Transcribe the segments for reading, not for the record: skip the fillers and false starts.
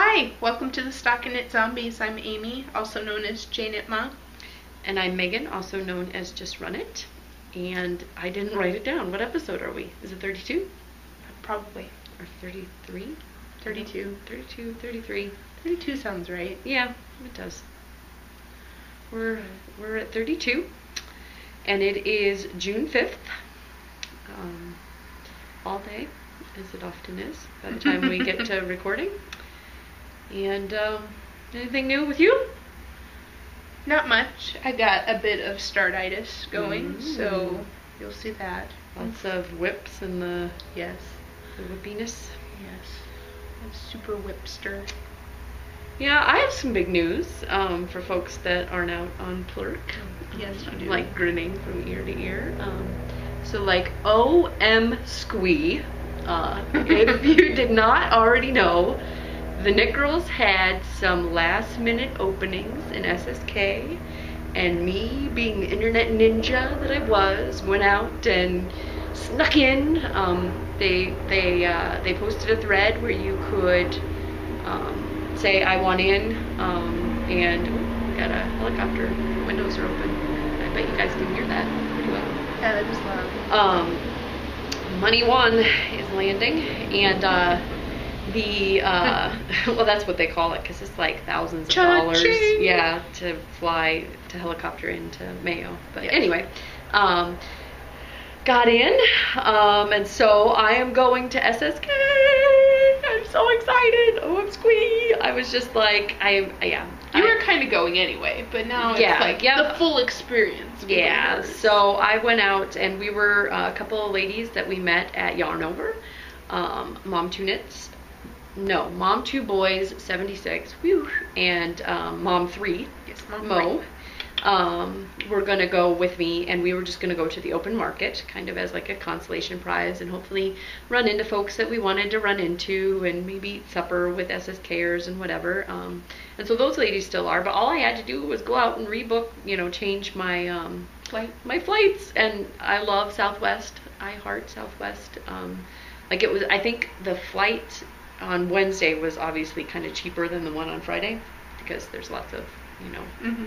Hi, welcome to the Stockinit Zombies. I'm Amy, also known as Janetma. And I'm Megan, also known as Just Run It. And I didn't write it down. What episode are we? Is it 32? Probably. Or 33? 32. 32, 33. 32 sounds right. Yeah, it does. We're at 32. And it is June 5th. All day, as it often is, by the time we get to recording. And anything new with you? Not much. I got a bit of startitis going, so you'll see that. Lots of whips and the Yes. whippiness. Yes. I'm super whipster. Yeah, I have some big news for folks that aren't out on Plurk. Yes, you do. Like grinning from ear to ear. So like OM-SQUEEE, if you did not already know, the Knit Girls had some last minute openings in SSK, and me, being the internet ninja that I was, went out and snuck in. They posted a thread where you could say I want in, and we got a helicopter. The windows are open. I bet you guys can hear that pretty well. Yeah, that was loud. Money One is landing, and well, that's what they call it, because it's like thousands of dollars, yeah, to fly to helicopter into Mayo. But anyway, got in, and so I am going to SSK. I'm so excited. OM-SQUEEE. I was just like, you were kind of going anyway, but now it's like the full experience. Yeah, so I went out, and we were a couple of ladies that we met at Yarn Over. Mom Two Boys 76, whew, and Mom 3, yes, Mom Mo. Were gonna go with me, and we were just gonna go to the open market, kind of as like a consolation prize, and hopefully run into folks that we wanted to run into, and maybe eat supper with SSKers and whatever. And so those ladies still are, but all I had to do was go out and rebook, change my my flights. And I love Southwest. I heart Southwest. I think the flight on Wednesday was obviously kind of cheaper than the one on Friday, because there's lots of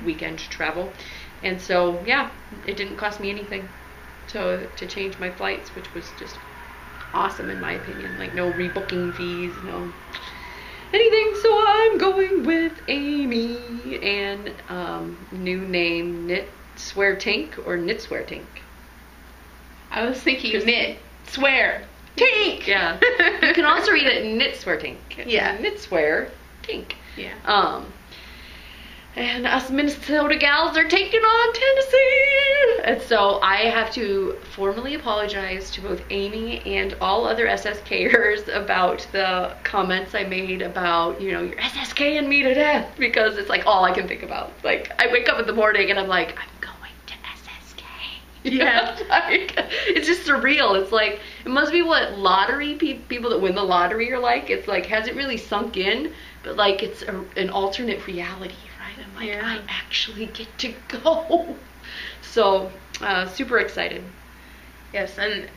weekend travel. And so yeah, it didn't cost me anything to change my flights, which was just awesome in my opinion. Like no rebooking fees, no anything. So I'm going with Amy, and new name Knit Swear Tink or Knit Swear Tink. I was thinking Knit Swear Tink. Yeah. You can also read it Knit Swear Tink. Yeah. Knit Swear Tink. Yeah. And us Minnesota gals are taking on Tennessee. And so I have to formally apologize to both Amy and all other SSKers about the comments I made about, you're SSKing me to death, because it's like all I can think about. Like, I wake up in the morning and I'm like, I'm going to SSK. Yeah. Like, it's just surreal. It's like, it must be what lottery people that win the lottery are like. It's like, hasn't really sunk in, but like it's an alternate reality. I'm like, I actually get to go. So super excited. Yes, and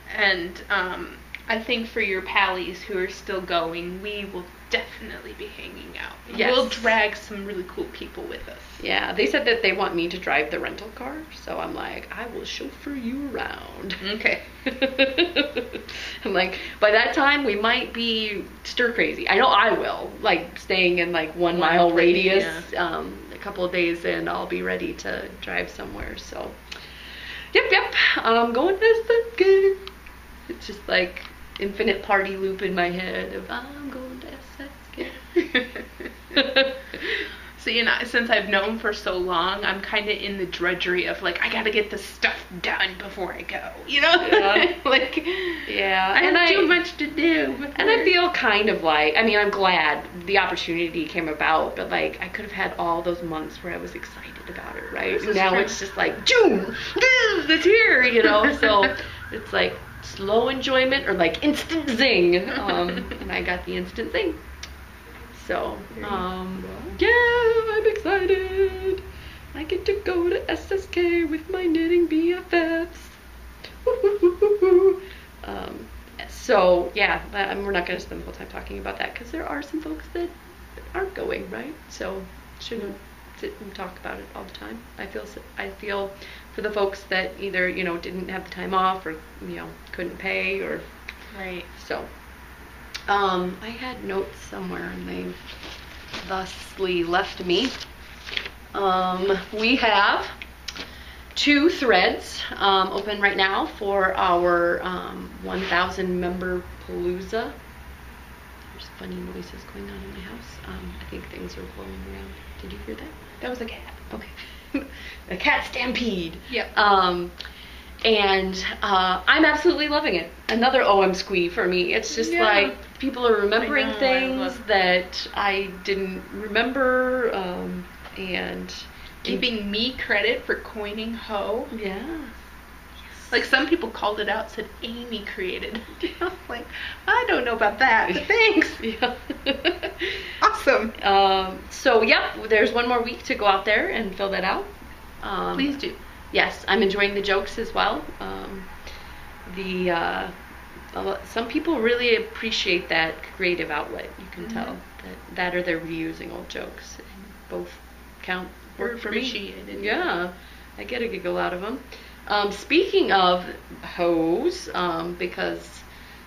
I think for your pallies who are still going, we will definitely be hanging out. Yes. We'll drag some really cool people with us. Yeah, they said that they want me to drive the rental car, so I'm like, I will chauffeur you around. Okay. I'm like, by that time we might be stir crazy. I know I will, like staying in like 1 mile radius. Yeah. A couple of days in, I'll be ready to drive somewhere. So yep, I'm going to SSK. It's just like infinite party loop in my head of I'm going to SSK. So, since I've known for so long, I'm kind of in the drudgery of like, I gotta get this stuff done before I go, Yeah. like, yeah, I have too much to do. And I feel kind of like, I'm glad the opportunity came about, but like, I could have had all those months where I was excited about it, right? And now it's just like, June, it's here, so it's like slow enjoyment or like instant zing, and I got the instant zing. So, yeah, I'm excited. I get to go to SSK with my knitting BFFs. So, yeah, we're not going to spend the whole time talking about that, because there are some folks that that aren't going, right? So shouldn't sit and talk about it all the time. I feel for the folks that either, you know, didn't have the time off, or, you know, couldn't pay, or Right. so. I had notes somewhere and they thusly left me. We have 2 threads open right now for our 1,000 member Palooza. There's funny noises going on in my house. I think things are blowing around. Did you hear that? That was a cat. Okay. A cat stampede. Yep. And I'm absolutely loving it. Another OM-SQUEEE for me. It's just like people are remembering things that I didn't remember, and giving me credit for coining hoe. Yeah. Like some people called it out, said Amy created. Like, I don't know about that, but thanks. Yeah. Awesome. So yep, there's one more week to go out there and fill that out. Please do. Yes, I'm enjoying the jokes as well. Some people really appreciate that creative outlet. You can tell that or they're reusing old jokes. Both count. Work for me. Appreciated. Yeah, I get a giggle out of them. Speaking of hoes, because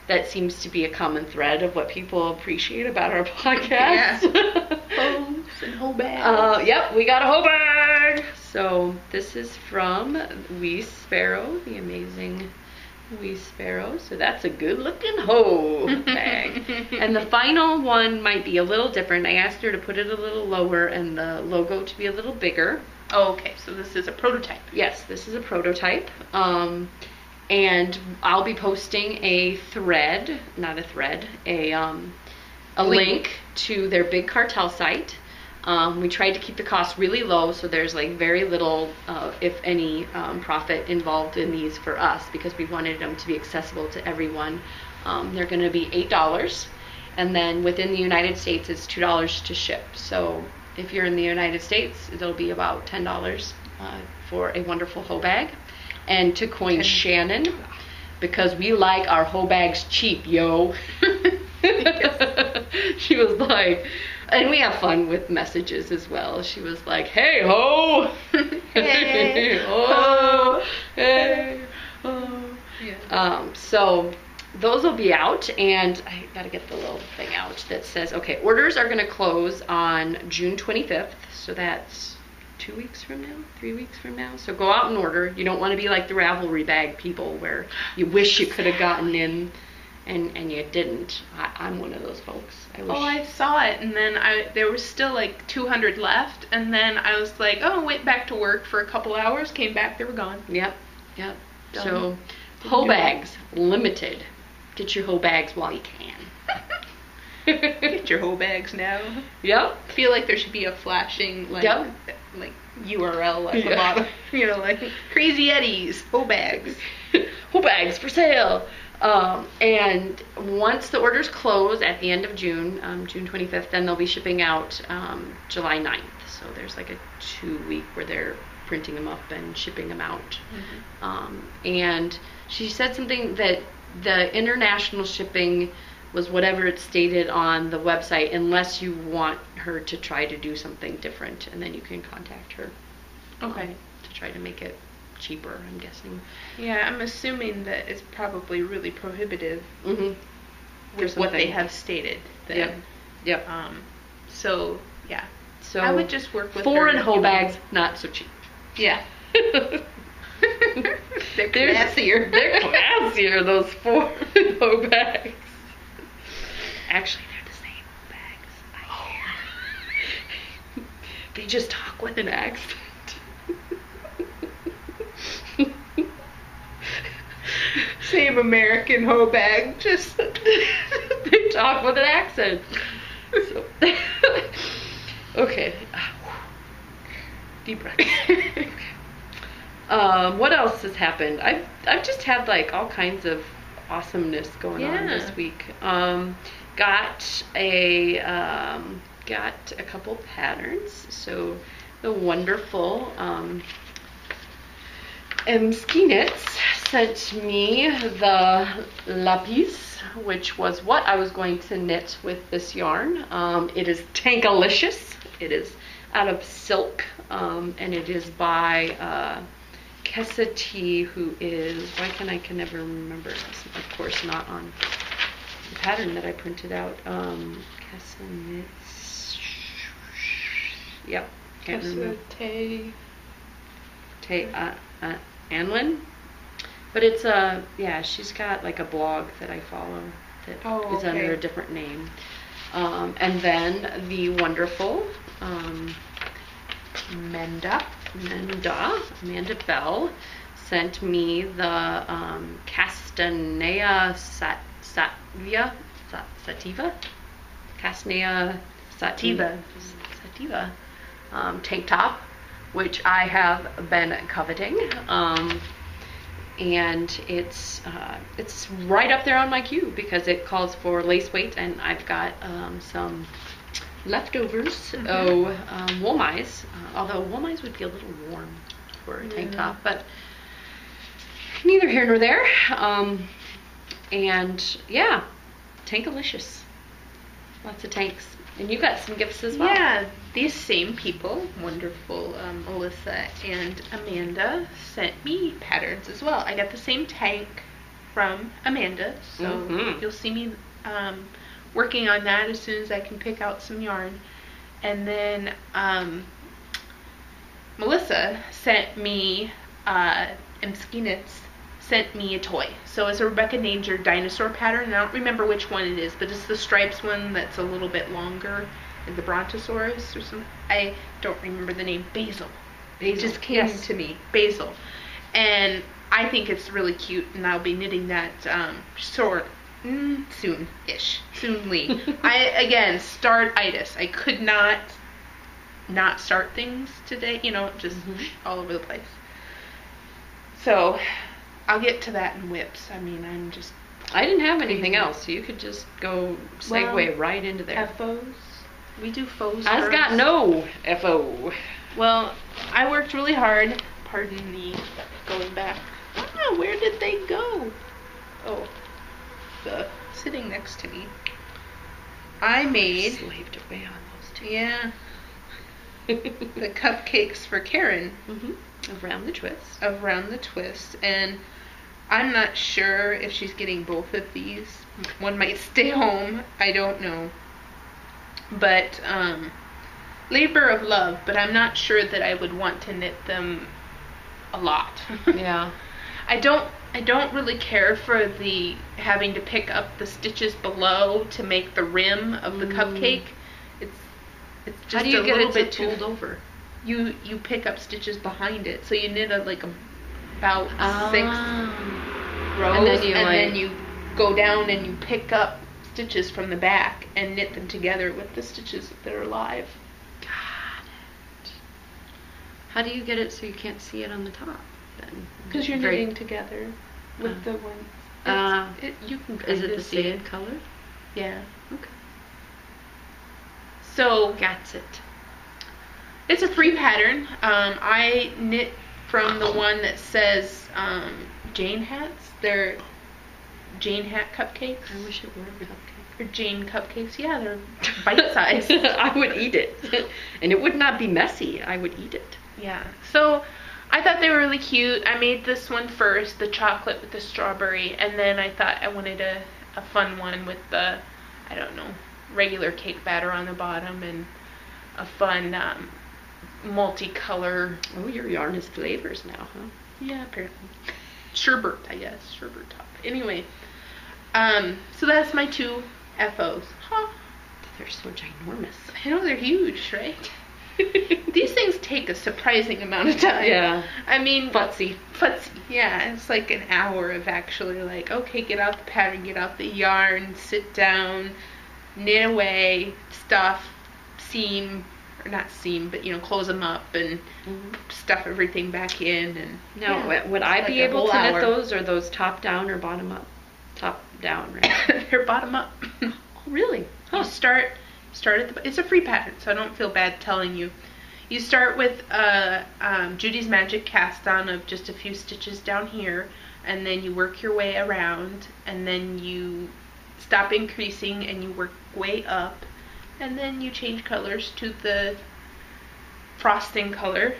that seems to be a common thread of what people appreciate about our podcast. Yeah. Hoes and hoe bags. Yep, we got a hoe bag. So this is from Wee Sparrow, the amazing Wee Sparrow. So that's a good looking hoe bag. And the final one might be a little different. I asked her to put it a little lower and the logo to be a little bigger. Oh, okay, so this is a prototype. Yes, this is a prototype. And I'll be posting a thread, not a thread, a link to their big cartel site. We tried to keep the cost really low, so there's like very little, if any, profit involved in these for us, because we wanted them to be accessible to everyone. They're going to be $8, and then within the United States it's $2 to ship. So if you're in the United States, it'll be about $10 for a wonderful hoe bag. And to coin Shannon, because we like our hoe bags cheap, yo. She was like, and we have fun with messages as well. She was like, hey ho, hey ho, hey ho. Yeah. So those will be out, and I gotta get the little thing out that says, okay, orders are gonna close on June 25th, so that's 2 weeks from now, 3 weeks from now. So go out and order. You don't want to be like the Ravelry bag people where you wish you could have gotten in and you didn't. I'm one of those folks. I saw it, and then there was still like 200 left, and then I was like, oh, went back to work for a couple hours, came back, they were gone. Yep. Done. So hoe bags, limited. Get your hoe bags while you can. Get your hoe bags now. Yep. I feel like there should be a flashing like URL at the Yeah. bottom. You know, like Crazy Eddie's hoe bags. Hoe bags for sale. And once the orders close at the end of June, June 25th, then they'll be shipping out July 9th. So there's like a 2 week where they're printing them up and shipping them out. And she said something that the international shipping was whatever it stated on the website, unless you want her to try to do something different, and then you can contact her. Okay. To try to make it cheaper, I'm guessing. Yeah, I'm assuming that it's probably really prohibitive with what they have stated. Then. Yep. So yeah. So I would just work with foreign her. hoe bags, not so cheap. Yeah. They're classier. They're classier, those foreign hoe bags. Actually, they're the same hoe bags. I hear. They just talk with an accent. Same American hoe bag, just they talk with an accent. So. Okay. Deep breath. What else has happened? I've just had like all kinds of awesomeness going on this week. Got a couple patterns. So the wonderful OM-SQUEEE knits sent me the lapis, which was what I was going to knit with this yarn. It is Tankalicious. It is out of silk, and it is by Kessa T, who is, why can I never remember, of course not on the pattern that I printed out. Kessa knits, yep, can't remember. Anlin, but it's yeah, she's got like a blog that I follow that is under a different name. And then the wonderful Amanda Bell sent me the Castanea Sativa tank top, which I have been coveting, and it's right up there on my queue because it calls for lace weight, and I've got some leftovers. Wool mice, although wool mice would be a little warm for a tank top, but neither here nor there. And yeah, Tankalicious, lots of tanks. And you got some gifts as well. Yeah, these same people, wonderful Alyssa and Amanda, sent me patterns as well. I got the same tank from Amanda, so you'll see me working on that as soon as I can pick out some yarn. And then Melissa sent me, OM-SQUEEE sent me a toy. So it's a Rebecca Danger dinosaur pattern. I don't remember which one it is, but it's the stripes one that's a little bit longer, like the Brontosaurus or something. I don't remember the name. Basil. It just came to me. Basil. And I think it's really cute, and I'll be knitting that soon-ish. Soonly. Again, start-itis. I could not start things today, just all over the place. So I'll get to that in whips. I mean, I didn't have anything else, so you could just go segue right into there. FOs. We do FOs I've first. got no FO. Well, I worked really hard. Pardon me going back. Where did they go? Oh, sitting next to me. I made... Slaved away on those two. Yeah. The cupcakes for Karen. Around the twist. And I'm not sure if she's getting both of these. One might stay home. I don't know. But, labor of love, but I'm not sure that I would want to knit them a lot. Yeah. I don't really care for the having to pick up the stitches below to make the rim of the cupcake. It's just a little bit too fold over. You pick up stitches behind it, so you knit about 6 rows, and then you go down and you pick up stitches from the back and knit them together with the stitches that are live. Got it. How do you get it so you can't see it on the top then? Because you're knitting together with the one. You can. Is it the same color? Yeah. Okay. So got it. It's a free pattern. I knit from the one that says Jane hats. They're Jane hat cupcakes. I wish it were a cupcake. Or Jane cupcakes. Yeah, they're bite-sized. I would eat it. And it would not be messy. I would eat it. Yeah. So I thought they were really cute. I made this one first, the chocolate with the strawberry. And then I thought I wanted a fun one with the, I don't know, regular cake batter on the bottom and a fun multicolor. Oh, your yarn is flavors now, huh? Yeah, apparently. Sherbet, I guess. Sherbet top. Anyway, so that's my two FOs. Huh. They're so ginormous. I know, they're huge, right? These things take a surprising amount of time. Yeah. I mean, Futzy. Yeah, it's like an hour of actually like, okay, get out the pattern, get out the yarn, sit down, knit away, stuff, seam, or not seam, but close them up and stuff everything back in. And now, would I be able to knit those, or those top down or bottom up? Top down, right? They're bottom up. Oh, really? Huh. You start at the, it's a free pattern, so I don't feel bad telling you. You start with Judy's Magic cast on of just a few stitches down here, and then you work your way around, and then you stop increasing and you work way up, and then you change colors to the frosting color,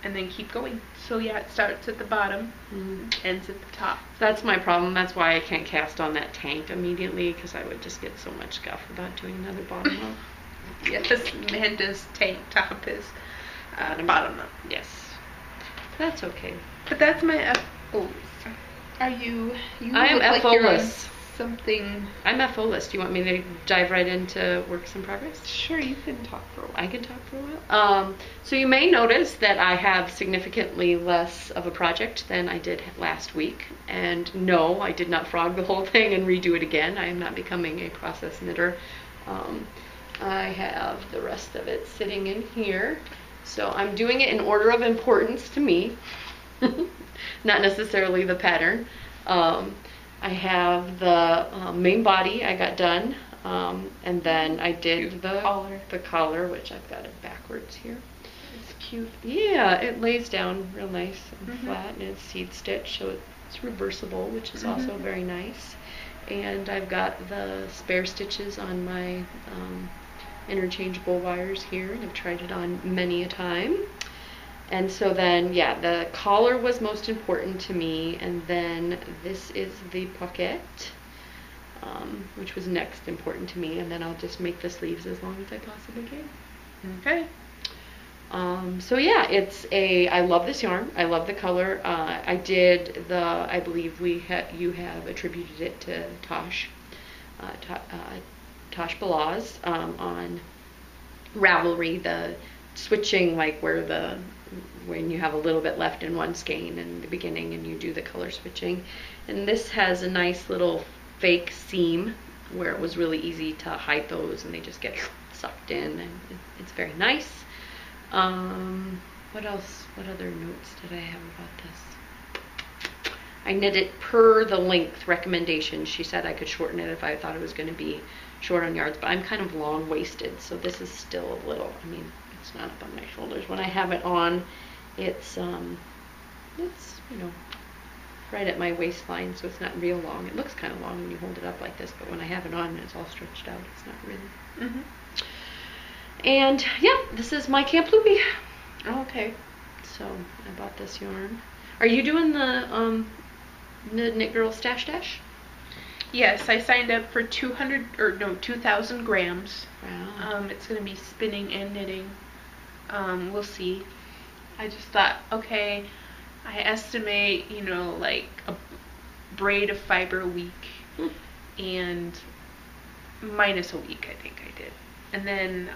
and then keep going. So yeah, it starts at the bottom, ends at the top. That's my problem. That's why I can't cast on that tank immediately, because I would just get so much guff about doing another bottom up. Yes, Amanda's tank top is bottom up. Yes. That's okay. But that's my FOs. Are you I am look like you're on FO-less. something. I'm FO-less. Do you want me to dive right into works in progress? Sure, you can talk for a while. I can talk for a while. So you may notice that I have significantly less of a project than I did last week. And no, I did not frog the whole thing and redo it again. I am not becoming a process knitter. I have the rest of it sitting in here. So I'm doing it in order of importance to me, not necessarily the pattern. I have the main body I got done, and then I did the collar, which I've got it backwards here. It's cute. Yeah, it lays down real nice and flat, and it's seed stitch, so it's reversible, which is also very nice. And I've got the spare stitches on my interchangeable wires here, and I've tried it on many a time. And so then, yeah, the collar was most important to me, and then this is the pocket, which was next important to me, and then I'll just make the sleeves as long as I possibly can. Okay. So yeah, I love this yarn. I love the color. I did I believe you have attributed it to Tosh Balaz on Ravelry, the switching, like when you have a little bit left in one skein in the beginning and you do the color switching. And this has a nice little fake seam where it was really easy to hide those, and they just get sucked in, and it's very nice. What else? What other notes did I have about this? I knit it per the length recommendation. She said I could shorten it if I thought it was going to be short on yards, but I'm kind of long-waisted, so this is still a little, I mean, it's not up on my shoulders. When I have it on, it's you know, right at my waistline, so it's not real long. It looks kind of long when you hold it up like this, but when I have it on and it's all stretched out, it's not really. And yeah, this is my Camp Loopy. Okay. So I bought this yarn. Are you doing the Knit Girl Stash Dash? Yes, I signed up for 2,000 grams. Wow. It's going to be spinning and knitting. We'll see. I just thought, okay, I estimate, you know, like a braid of fiber a week, and minus a week, I think I did. And then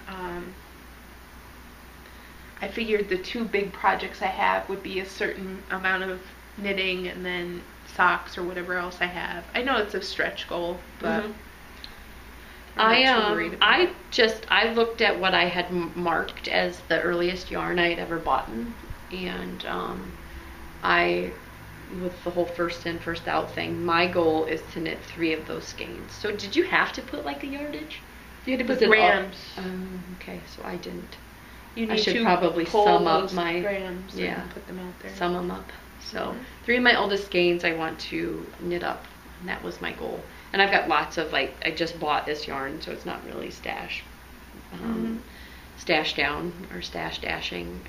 I figured the two big projects I have would be a certain amount of knitting and then socks or whatever else I have. I know it's a stretch goal, but I'm not too worried about it. I looked at what I had marked as the earliest yarn I had ever bought, and with the whole first in, first out thing, my goal is to knit 3 of those skeins. So did you have to put like a yardage? You had to put grams. Okay, so I didn't. You need I should to probably sum up my grams and put them out there. Sum them up. So 3 of my oldest skeins I want to knit up, and that was my goal. And I've got lots of, like, I just bought this yarn, so it's not really stash down or stash dashing.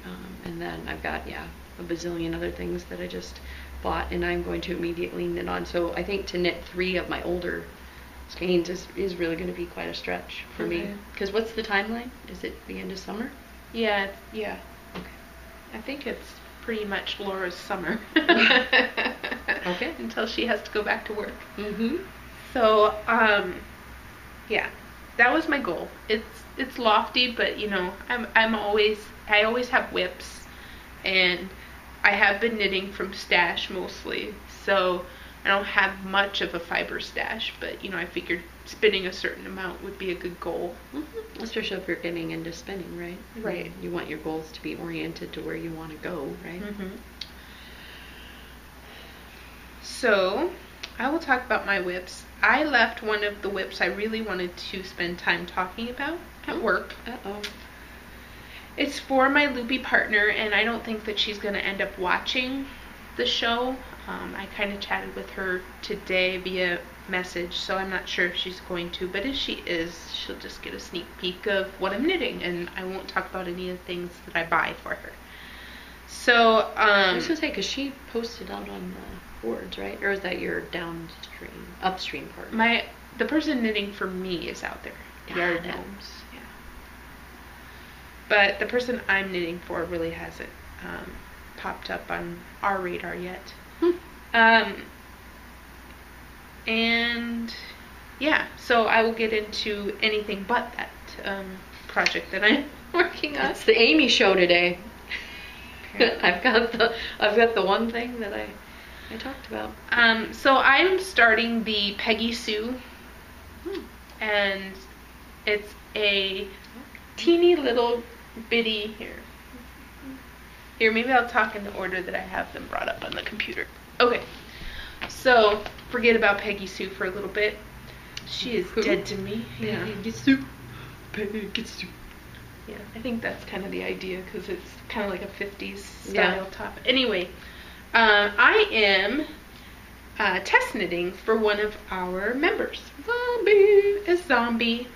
And then I've got, a bazillion other things that I just bought, and I'm going to immediately knit on. So I think to knit 3 of my older skeins is really going to be quite a stretch for me. Because what's the timeline? Is it the end of summer? Yeah. Okay. I think it's pretty much Laura's summer. Okay. Until she has to go back to work. Mm-hmm. So, that was my goal. It's lofty, but you know, I always have whips, and I have been knitting from stash mostly, so I don't have much of a fiber stash, but you know, I figured spinning a certain amount would be a good goal. Mm-hmm. Especially if you're getting into spinning, right? Right. You want your goals to be oriented to where you want to go, right? Mm-hmm. So, I will talk about my whips. I left one of the whips I really wanted to spend time talking about at work. Uh-oh. It's for my loopy partner, and I don't think that she's going to end up watching. the show. I kind of chatted with her today via message, so I'm not sure if she's going to, but if she is, she'll just get a sneak peek of what I'm knitting, and I won't talk about any of the things that I buy for her. So, I was gonna say, because she posted out on the boards, right? Or is that your upstream part? The person knitting for me is out there. Yard Gnomes. Yeah. But the person I'm knitting for really hasn't popped up on our radar yet. And yeah, so I will get into anything but that project that I'm working on. It's the Amy show today. I've got the one thing that I talked about. So I'm starting the Peggy Sue, and it's a teeny little bitty Here, maybe I'll talk in the order that I have them brought up on the computer. Okay, so forget about Peggy Sue for a little bit. She is dead to me. Yeah. Peggy Sue. Peggy Sue. Yeah, I think that's kind of the idea, because it's kind of like a 50s style top. Anyway, I am test knitting for one of our members. A zombie.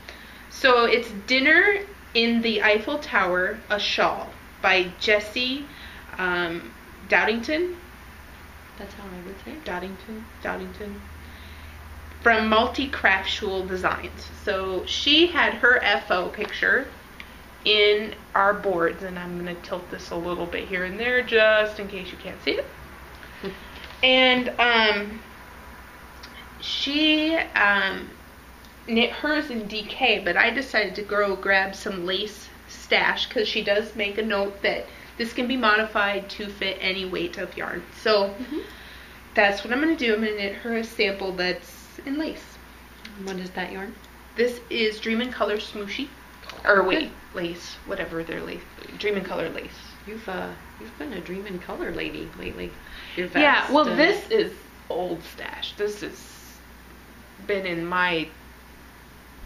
So it's Dinner in the Eiffel Tower, a Shawl by Jessie Dowdington. That's how I would say it. Dowdington. From Multi-Craftual Designs. So she had her FO picture in our boards, and I'm going to tilt this a little bit here and there just in case you can't see it. And she knit hers in DK, but I decided to grab some lace stash, because she does make a note that this can be modified to fit any weight of yarn. So that's what I'm going to do. I'm going to knit her a sample that's in lace. What is that yarn? This is Dream in Color Smooshy. Or wait, lace, whatever their lace. Dream in Color lace. You've been a Dream in Color lady lately. Yeah, well, this is old stash. This has been in my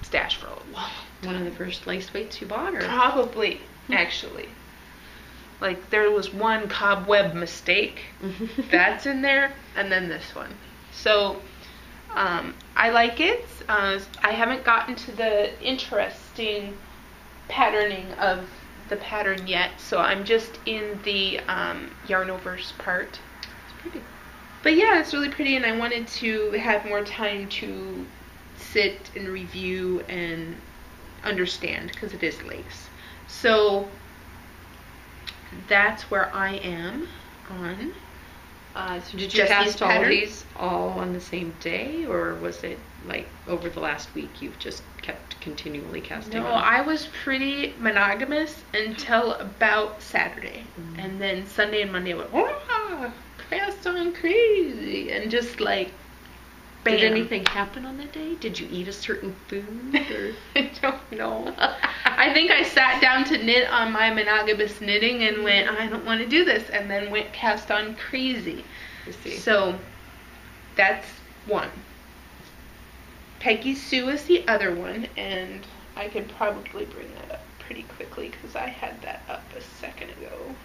stash for a long time. One of the first lace weights you bought, or? Probably, actually. Like, there was one cobweb mistake. That's in there, and then this one. So, I like it. I haven't gotten to the interesting patterning of the pattern yet, so I'm just in the Yarnoverse part. It's pretty. But yeah, it's really pretty, and I wanted to have more time to sit and review and understand, because it is lace. So that's where I am on. So did you cast all of these all on the same day, or was it like over the last week you've just kept continually casting? No, I was pretty monogamous until about Saturday, and then Sunday and Monday I went, cast on crazy, and just like, bam. Did anything happen on that day? Did you eat a certain food? Or? I don't know. I think I sat down to knit on my monogamous knitting and went, I don't want to do this, and then went cast on crazy. I see. So that's one. Peggy Sue is the other one, and I could probably bring that up pretty quickly because I had that up a second ago.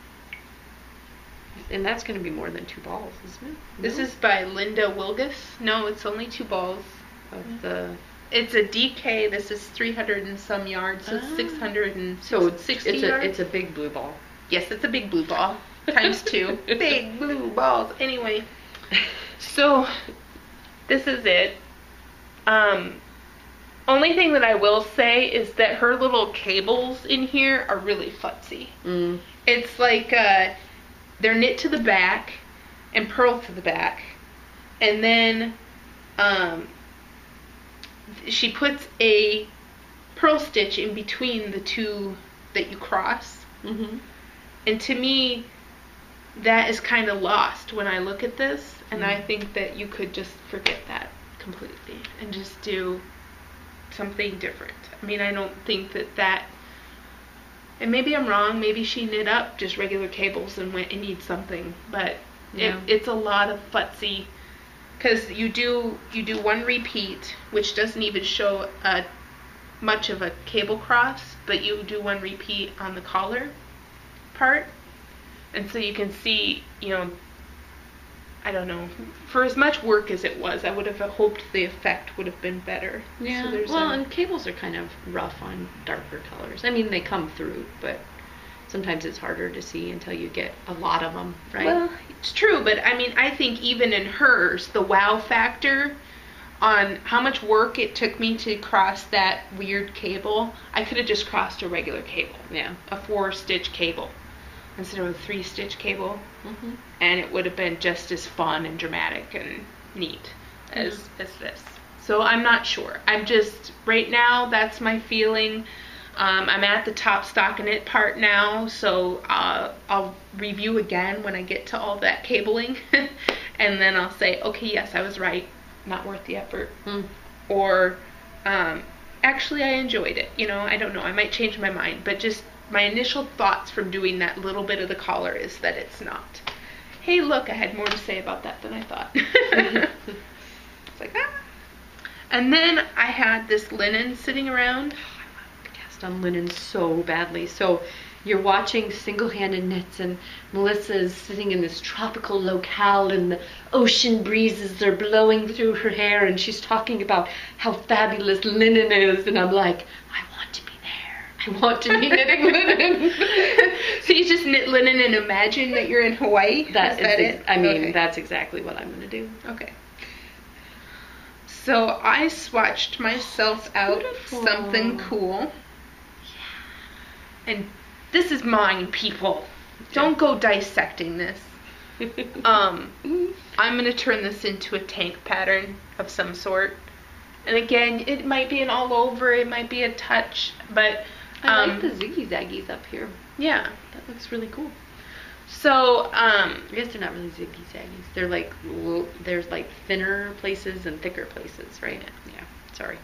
And that's going to be more than 2 balls, isn't it? No? This is by Linda Wilgus. No, it's only 2 balls. It's a DK. This is 300 and some yards, so it's 660 yards. It's a big blue ball. Yes, it's a big blue ball. Times 2. Big blue balls. Anyway, so this is it. Only thing that I will say is that her little cables in here are really futzy. It's like they're knit to the back and purled to the back, and then she puts a purl stitch in between the two that you cross. And to me, that is kind of lost when I look at this, and I think that you could just forget that completely and just do something different. I mean, I don't think that, and maybe I'm wrong, maybe she knit up just regular cables and went and needs something, but it's a lot of futzy, because you do one repeat, which doesn't even show much of a cable cross, but you do one repeat on the collar part, and so you can see, I don't know. For as much work as it was, I would have hoped the effect would have been better. Yeah. So and cables are kind of rough on darker colors. I mean, they come through, but sometimes it's harder to see until you get a lot of them, right? Well, it's true, but I mean, I think even in hers, the wow factor on how much work it took me to cross that weird cable, I could have just crossed a regular cable. Yeah. A 4-stitch cable instead of a 3-stitch cable. Mm-hmm. And it would have been just as fun and dramatic and neat as this. So I'm not sure. I'm just, right now, that's my feeling. I'm at the top stockinette part now, so I'll review again when I get to all that cabling. And then I'll say, okay, yes, I was right. Not worth the effort. Or, actually, I enjoyed it. You know, I don't know. I might change my mind. But just my initial thoughts from doing that little bit of the collar is that it's not. Hey, look, I had more to say about that than I thought. It's like, ah. And then I had this linen sitting around. I want to cast on linen so badly. So you're watching single-handed knits, and Melissa's sitting in this tropical locale, and the ocean breezes are blowing through her hair, and she's talking about how fabulous linen is, and I'm like, I want to be there. I want to be knitting linen. So you just knit linen and imagine that you're in Hawaii? Is that it? I mean, okay. That's exactly what I'm going to do. Okay. So I swatched myself out Beautiful. something cool. And this is mine, people. Don't go dissecting this. I'm going to turn this into a tank pattern of some sort. And again, it might be an all over, it might be a touch, but I like the ziggy-zaggies up here. Yeah. That looks really cool. So, I guess they're not really ziggy-zaggies. They're like, there's like thinner places and thicker places, right? Yeah. Sorry.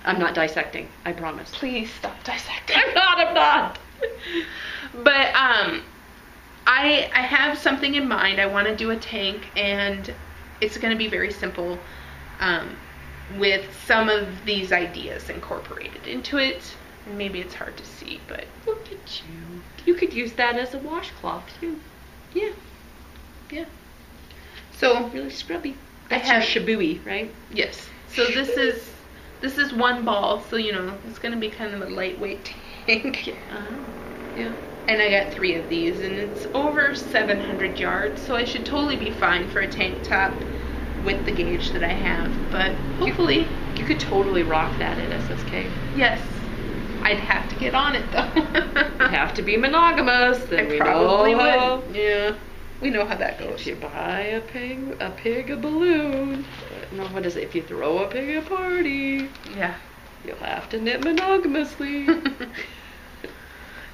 I'm not dissecting, I promise. Please stop dissecting. I'm not. But, I have something in mind. I want to do a tank, and it's going to be very simple, with some of these ideas incorporated into it. Maybe it's hard to see, but look at you. You could use that as a washcloth too. Yeah. Yeah. So really scrubby. I That's have your shabooey, right? Yes. So this is one ball, so you know it's gonna be kind of a lightweight tank. Yeah. And I got 3 of these, and it's over 700 yards, so I should totally be fine for a tank top with the gauge that I have. But hopefully, you could totally rock that at SSK. Yes. I'd have to get on it though. Have to be monogamous. Then I probably would. Yeah. We know how that goes. If you buy a pig a balloon. No, what is it? If you throw a pig a party. Yeah. You'll have to knit monogamously.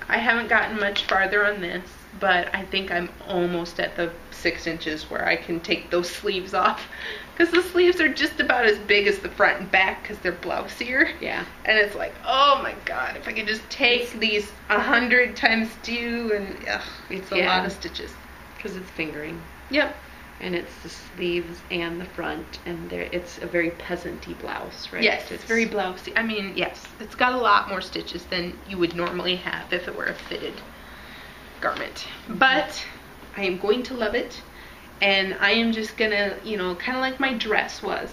I haven't gotten much farther on this, but I think I'm almost at the 6 inches where I can take those sleeves off. Because the sleeves are just about as big as the front and back because they're blousier. Yeah. And it's like, oh my god, if I could just take these 100 times 2 and it's a lot of stitches. Because it's fingering. Yep. And it's the sleeves and the front, and it's a very peasant-y blouse, right? Yes, it's very blousey. I mean, yes, it's got a lot more stitches than you would normally have if it were a fitted garment. Mm-hmm. But I am going to love it, and I am just gonna, you know, kind of like my dress was.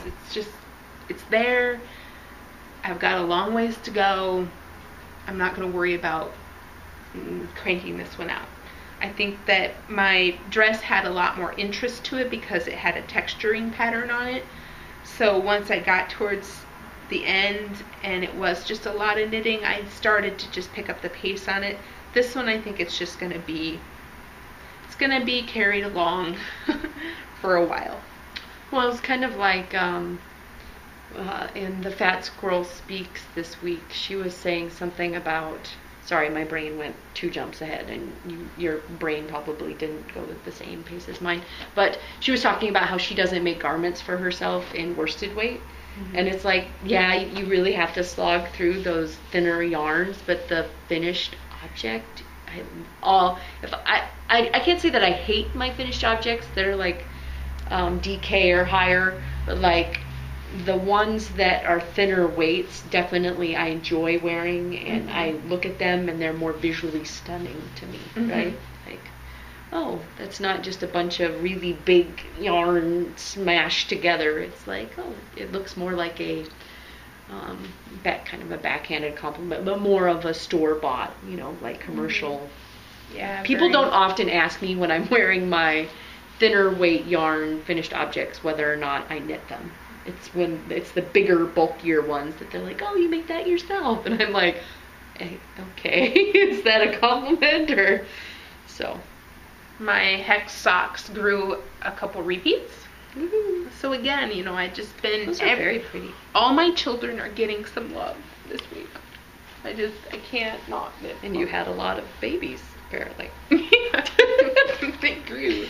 It's there. I've got a long ways to go. I'm not gonna worry about cranking this one out. I think that my dress had a lot more interest to it because it had a texturing pattern on it. So once I got towards the end and it was just a lot of knitting, I started to just pick up the pace on it. This one, I think it's just going to be, it's going to be carried along for a while. Well, it's kind of like in the Fat Squirrel Speaks this week, she was saying something about, sorry, my brain went 2 jumps ahead, and your brain probably didn't go at the same pace as mine. But she was talking about how she doesn't make garments for herself in worsted weight. Mm-hmm. And it's like, yeah, you really have to slog through those thinner yarns, but the finished object, I can't say that I hate my finished objects. They're like DK or higher, but like the ones that are thinner weights, definitely I enjoy wearing, and I look at them and they're more visually stunning to me, right? Like oh, that's not just a bunch of really big yarn smashed together. It's like, oh, it looks more like a kind of a backhanded compliment, but more of a store-bought, you know, like commercial. Yeah. People don't often ask me when I'm wearing my thinner weight yarn finished objects whether or not I knit them. It's when it's the bigger, bulkier ones that they're like, oh, you make that yourself. And I'm like, hey, okay, is that a compliment? Or so. My hex socks grew a couple repeats. Woo-hoo. So again, you know, I just been... Those are very pretty. All my children are getting some love this week. I can't not knit. And you had a lot of babies, apparently. They grew.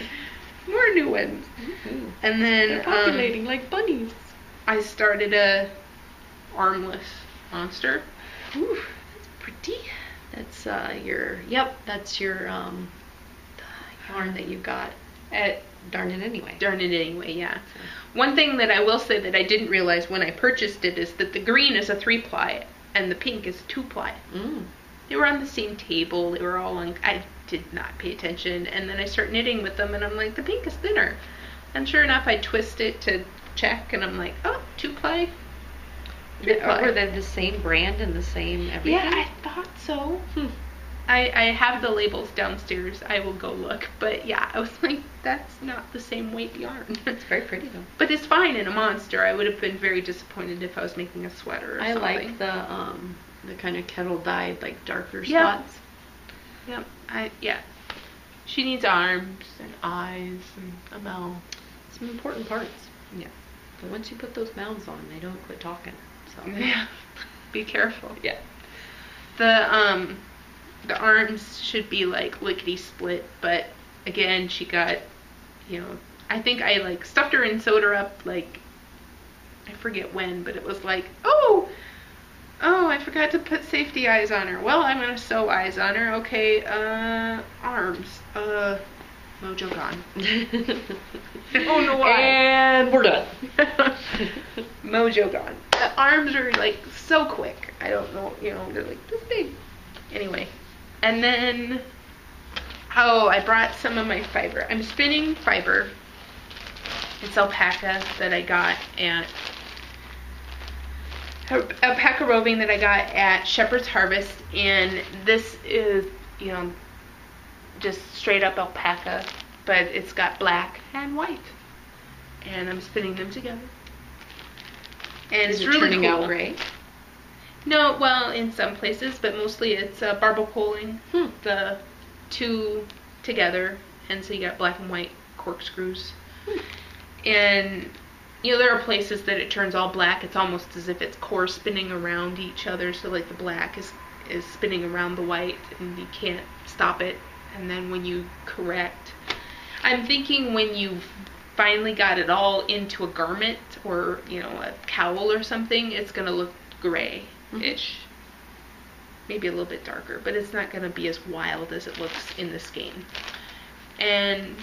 More new ones. Mm-hmm. And then... They're populating like bunnies. I started a armless monster. Ooh, that's pretty. That's that's your yarn that you got at Darn It Anyway. Darn It Anyway, yeah. So. One thing that I will say that I didn't realize when I purchased it is that the green is a 3-ply and the pink is a 2-ply. Mm. They were on the same table. They were all on... I did not pay attention. And then I start knitting with them and I'm like, the pink is thinner. And sure enough, I twist it to check and I'm like, oh, 2-ply. Were they the same brand and the same everything? Yeah, I thought so. I have the labels downstairs. I will go look. But yeah, I was like, that's not the same weight yarn. It's very pretty though. But it's fine in a monster. I would have been very disappointed if I was making a sweater or something. I like the kind of kettle dyed, like darker spots. Yep. Yeah. She needs arms and eyes and a mouth. Some important parts. Yeah. But once you put those mouths on, they don't quit talking. So yeah. Be careful. Yeah. The arms should be like lickety split, but again, she got, you know, I think I like stuffed her and sewed her up like, I forget when, but it was like, oh, I forgot to put safety eyes on her. Well, I'm gonna sew eyes on her. Okay, arms. Mojo gone. I don't know why. And we're done. Mojo gone. The arms are like so quick. I don't know, you know, they're like this big. Anyway. And then, I brought some of my fiber. I'm spinning fiber. It's alpaca that I got at, alpaca roving that I got at Shepherd's Harvest. And this is, you know, just straight up alpaca, but it's got black and white. And I'm spinning them together. And it's really turning cool. out gray? No, well, in some places, but mostly it's barbel poling the two together, and so you got black and white corkscrews. And you know, there are places that it turns all black. It's almost as if it's core spinning around each other, so like the black is spinning around the white, and you can't stop it. And then when you correct, I'm thinking when you've finally got it all into a garment or, you know, a cowl or something, it's gonna look gray-ish. Maybe a little bit darker, but it's not gonna be as wild as it looks in this game. And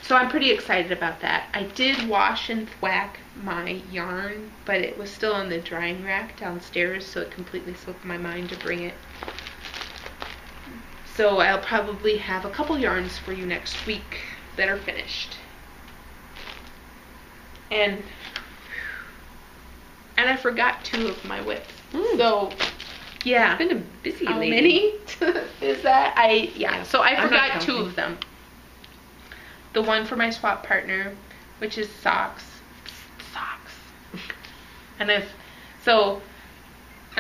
so I'm pretty excited about that. I did wash and thwack my yarn, but it was still on the drying rack downstairs, so it completely slipped my mind to bring it. So I'll probably have a couple yarns for you next week that are finished. And I forgot 2 of my whips. So yeah. You've been a busy How lady. many is that? Yeah. So I I'm forgot not 2 counting. of them. The one for my swap partner, which is socks. And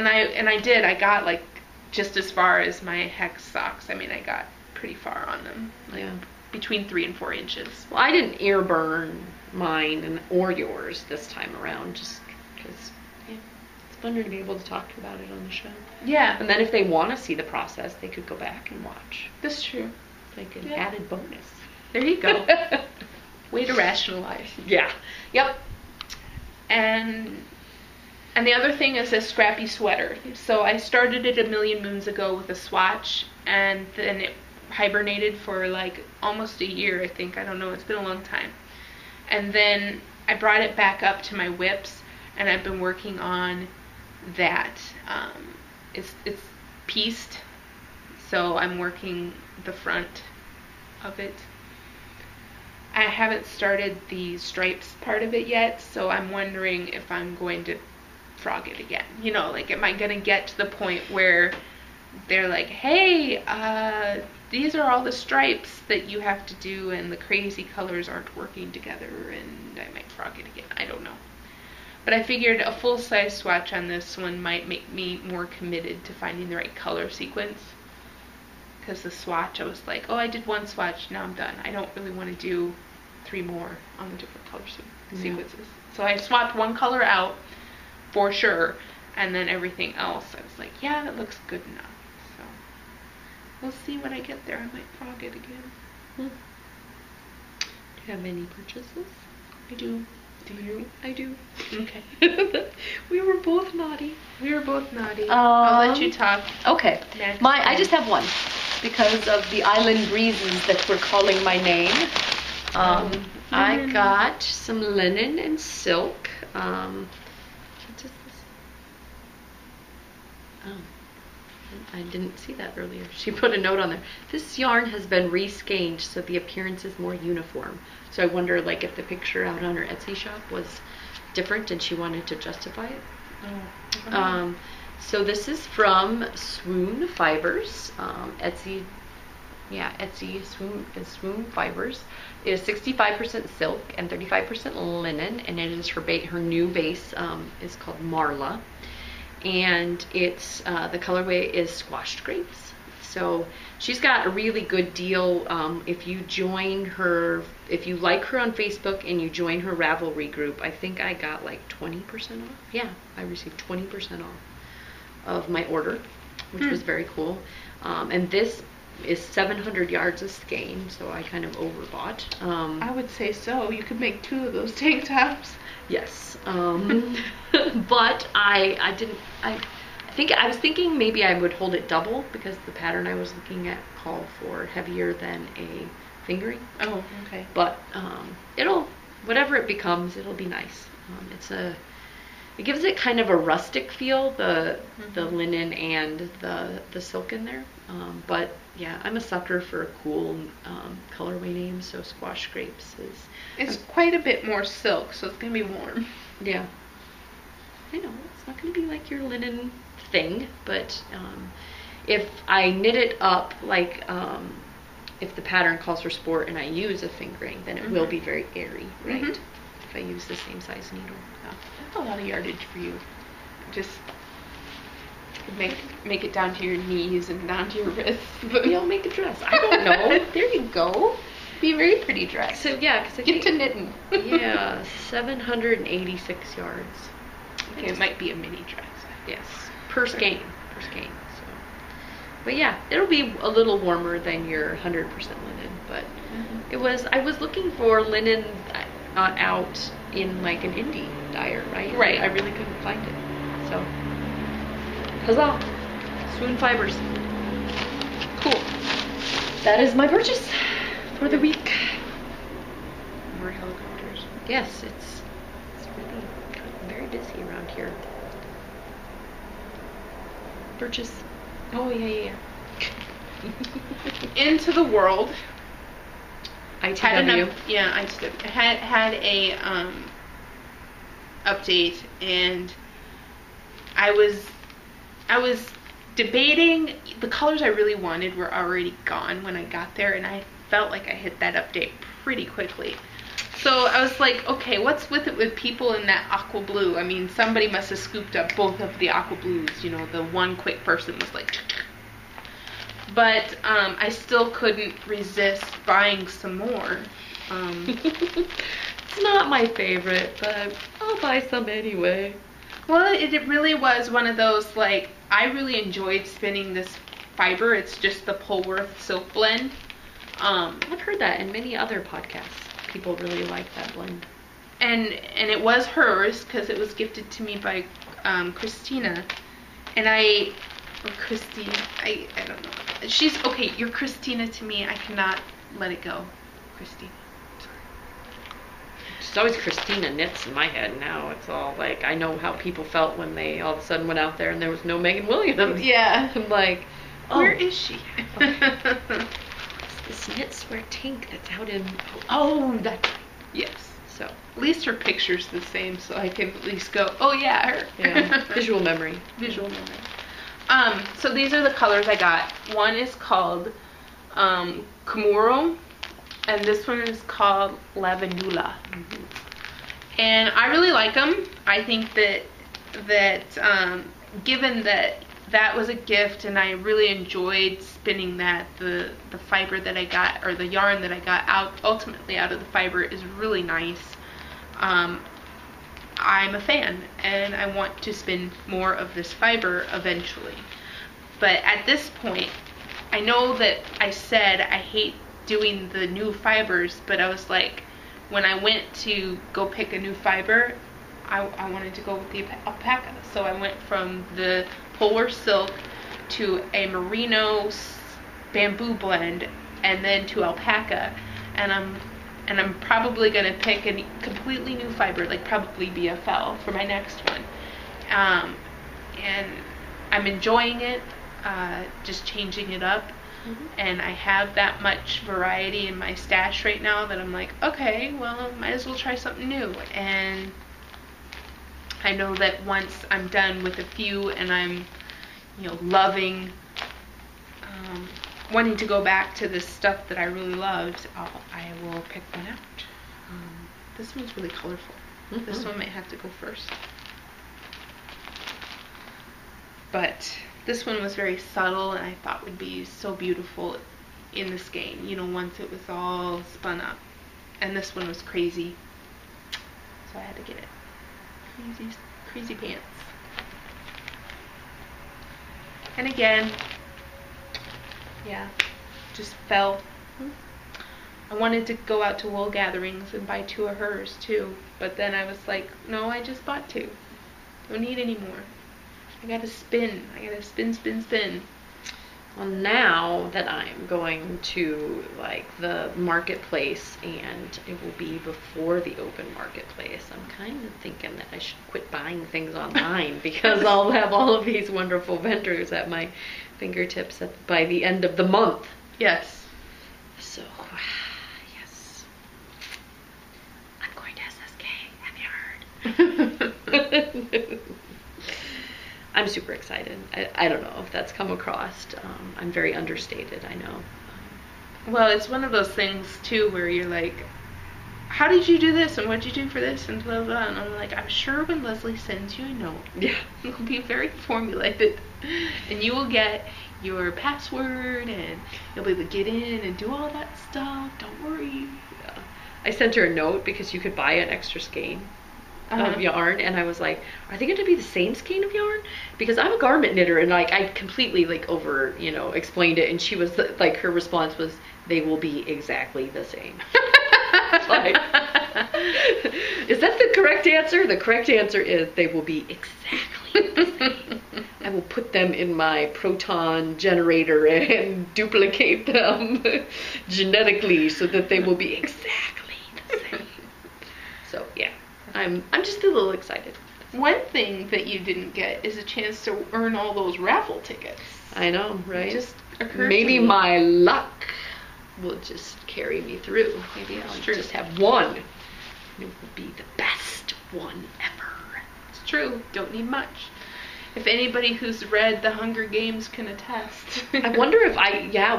I got like just as far as my hex socks. I mean, I got pretty far on them. Like between 3 and 4 inches. Well, I didn't ear burn mine or yours this time around, just because it's funner to be able to talk about it on the show. Yeah. And then if they want to see the process, they could go back and watch. That's true. It's like an added bonus. There you go. Way to rationalize. Yeah. Yep. And the other thing is a scrappy sweater. So I started it a million moons ago with a swatch, and then it hibernated for like almost a year, I think. I don't know. It's been a long time. And then I brought it back up to my whips, and I've been working on that. It's pieced, so I'm working the front of it. I haven't started the stripes part of it yet, so I'm wondering if I'm going to frog it again. You know, like, am I going to get to the point where they're like, hey, these are all the stripes that you have to do, and the crazy colors aren't working together, and I might frog it again. I don't know. But I figured a full-size swatch on this one might make me more committed to finding the right color sequence. Because the swatch, I was like, oh, I did one swatch, now I'm done. I don't really want to do 3 more on the different color sequences. So I swapped one color out for sure, and then everything else, I was like, yeah, that looks good enough. So we'll see when I get there. I might frog it again. Do you have any purchases? I do. Do you? I do. Okay. We were both naughty. I'll let you talk. Okay. I just have one because of the island breezes that were calling my name. I got some linen and silk. What is this? Oh, I didn't see that earlier. She put a note on there. This yarn has been reskeined so the appearance is more uniform. So I wonder, like, if the picture out on her Etsy shop was different and she wanted to justify it. Oh. So this is from Swoon Fibers. Etsy Swoon Fibers. It is 65% silk and 35% linen, and it is her new base is called Marla, and it's the colorway is squashed grapes. So she's got a really good deal. If you like her on Facebook and you join her Ravelry group, I think I got like 20% off. Yeah, I received 20% off of my order, which was very cool. And this is 700 yards of skein, so I kind of overbought. I would say so. You could make 2 of those tank tops. Yes. But I was thinking maybe I would hold it double because the pattern I was looking at called for heavier than a fingering. Oh, okay. But whatever it becomes, it'll be nice. It gives it kind of a rustic feel, the linen and the silk in there. But yeah, I'm a sucker for a cool colorway name, so squash grapes is. It's quite a bit more silk, so it's gonna be warm. Yeah. I know, it's not gonna be like your linen thing, but if I knit it up like if the pattern calls for sport and I use a fingering, then it will be very airy, right? If I use the same size needle. That's a lot of yardage for you. Just make it down to your knees and down to your wrists. But you'll make a dress. I don't know. There you go. Be a very pretty dress. So yeah, because I get to knitting. Yeah, 786 yards. Okay, it might be a mini dress. Yes, per skein. So, but yeah, it'll be a little warmer than your 100% linen. But I was looking for linen out in like an indie dyer, right? Right. I really couldn't find it. So, huzzah! Swoon Fibers. Cool. That is my purchase for the week. More helicopters. Yes, it's really very busy around here. Purchase. Oh yeah. Into the world. ITW. ITW. Had a update, and I was debating. The colors I really wanted were already gone when I got there, and I felt like I hit that update pretty quickly. So I was like, okay, what's with it with people in that aqua blue? I mean, somebody must have scooped up both of the aqua blues. You know, the one quick person was like. But I still couldn't resist buying some more. It's not my favorite, but I'll buy some anyway. Well, it really was one of those, like, I really enjoyed spinning this fiber. It's just the Polworth Silk Blend. I've heard that in many other podcasts. People really like that blend. And it was hers because it was gifted to me by Christina. And Christina, I don't know. She's, okay, you're Christina to me. I cannot let it go. Christina. It's always Christina Knits in my head now. It's all like, I know how people felt when they all of a sudden went out there and there was no Megan Williams. Yeah. I'm like, oh. Where is she? This knit swear tank that's out in. Oh, that. Yes. So at least her picture's the same, so I can at least go, oh yeah, her. yeah, visual memory. Visual memory. So these are the colors I got. One is called Kumuro, and this one is called Lavandula. And I really like them. I think that given that was a gift, and I really enjoyed spinning that, the fiber that I got, or the yarn that I got out ultimately out of the fiber, is really nice. I'm a fan, and I want to spin more of this fiber eventually. But at this point, I know that I said I hate doing the new fibers, but I was like, when I went to go pick a new fiber, I wanted to go with the alpaca. So I went from the polar silk to a merino bamboo blend, and then to alpaca. And I'm probably gonna pick a completely new fiber, like probably BFL, for my next one. And I'm enjoying it, just changing it up. And I have that much variety in my stash right now that I'm like, okay, well, might as well try something new. And I know that once I'm done with a few and I'm, loving, wanting to go back to the stuff that I really loved, I will pick one out. This one's really colorful. This one might have to go first. But this one was very subtle, and I thought would be so beautiful in the skein, once it was all spun up. And this one was crazy, so I had to get it. Crazy pants. And again, yeah, just fell. I wanted to go out to wool gatherings and buy 2 of hers too, but then I was like, no, I just bought 2. Don't need any more. I gotta spin. I gotta spin. Well, now that I'm going to the marketplace, and it will be before the open marketplace, I'm kind of thinking that I should quit buying things online, because I'll have all of these wonderful vendors at my fingertips by the end of the month. Yes. So, yes. I'm going to SSK. Have you heard? I'm super excited. I don't know if that's come across. I'm very understated, I know. Well, it's one of those things, too, where you're like, how did you do this, and what did you do for this, and blah, blah, and I'm like, I'm sure when Leslie sends you a note, it'll be very formulated, and you will get your password, and you'll be able to get in and do all that stuff. Don't worry. Yeah. I sent her a note because you could buy an extra skein of yarn, and I was like, are they going to be the same skein of yarn? Because I'm a garment knitter, and I completely over explained it, and she was like, her response was, they will be exactly the same. Is that the correct answer? The correct answer is they will be exactly the same. I will put them in my proton generator and duplicate them genetically so that they will be exactly the same. So yeah. I'm just a little excited. One thing that you didn't get is a chance to earn all those raffle tickets. I know, right? It just occurred Maybe to me. my luck will just carry me through. Maybe I'll just have one. It will be the best one ever. It's true. Don't need much. If anybody who's read The Hunger Games can attest. I wonder if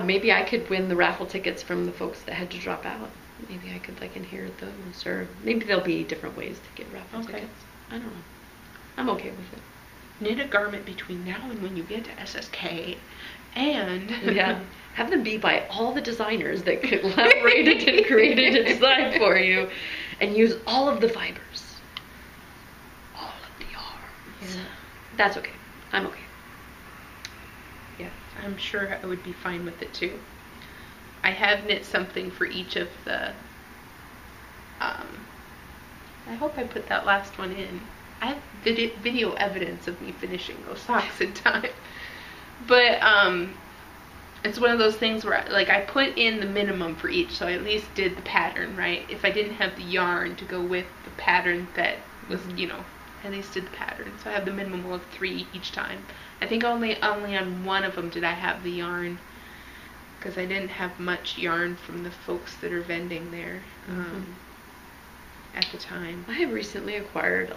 maybe I could win the raffle tickets from the folks that had to drop out. Maybe I could inherit those, or maybe there'll be different ways to get raffle tickets. I don't know. I'm okay with it. Knit a garment between now and when you get to SSK, and have them be by all the designers that collaborated and created a design for you, and use all of the fibers, all of the yarns. Yeah. That's okay. I'm okay. Yeah, I'm sure I would be fine with it too. I have knit something for each of the, I hope I put that last one in. I have video evidence of me finishing those socks in time. But, it's one of those things where, I put in the minimum for each, so I at least did the pattern, right? If I didn't have the yarn to go with the pattern that was, at least did the pattern. So I have the minimum of 3 each time. I think only on one of them did I have the yarn, because I didn't have much yarn from the folks that are vending there at the time. I have recently acquired,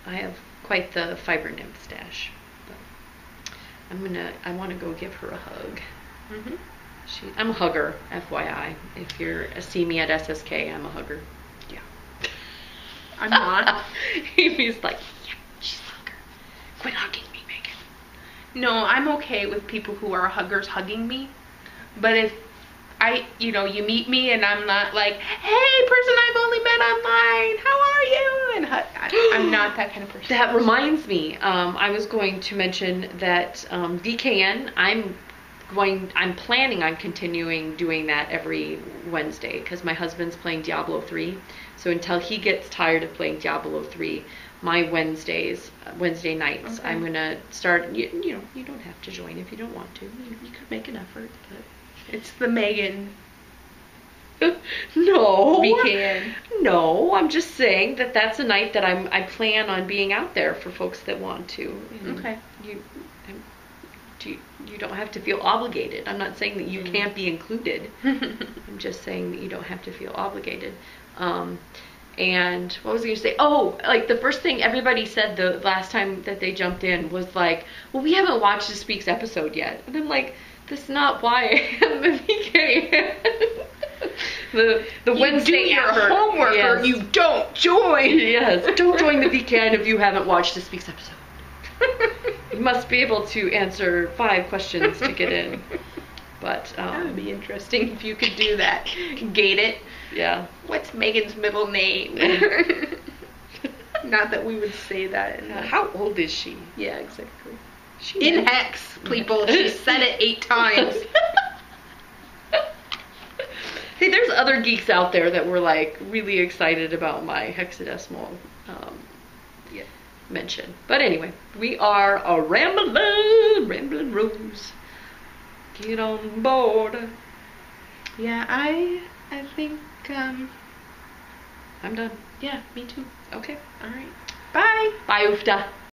I have quite the fiber nymph stash. But I want to go give her a hug. I'm a hugger, FYI. If you're see me at SSK, I'm a hugger. Yeah. I'm not. He's like, yeah, she's a hugger. Quit hugging me, Megan. No, I'm okay with people who are huggers hugging me. But if you meet me and I'm not like, hey, person I've only met online, how are you? And I'm not that kind of person. That reminds me, I was going to mention that DKN, I'm planning on continuing doing that every Wednesday because my husband's playing Diablo 3. So until he gets tired of playing Diablo 3, my Wednesday nights, I'm going to start, you don't have to join if you don't want to. You could make an effort. But it's the Megan. No. DKN. No, I'm just saying that that's a night that I plan on being out there for folks that want to. Okay. You don't have to feel obligated. I'm not saying that you can't be included. I'm just saying that you don't have to feel obligated. And what was I going to say? Oh, like the first thing everybody said the last time that they jumped in was like, well, we haven't watched this week's episode yet. And I'm like, that's not why I am a VK. the Wednesday do your homework or you don't join. Yes, don't join the VK if you haven't watched this week's episode. You must be able to answer 5 questions to get in. But that would be interesting if you could do that. Gate it. Yeah. What's Megan's middle name? Not that we would say that. How old is she? Yeah, exactly. In hex, people. She said it 8 times. Hey, there's other geeks out there that were like really excited about my hexadecimal mention. But anyway, we are a rambling rose. Get on board. Yeah, I think I'm done. Yeah, me too. Okay. All right. Bye. Bye, Ufta.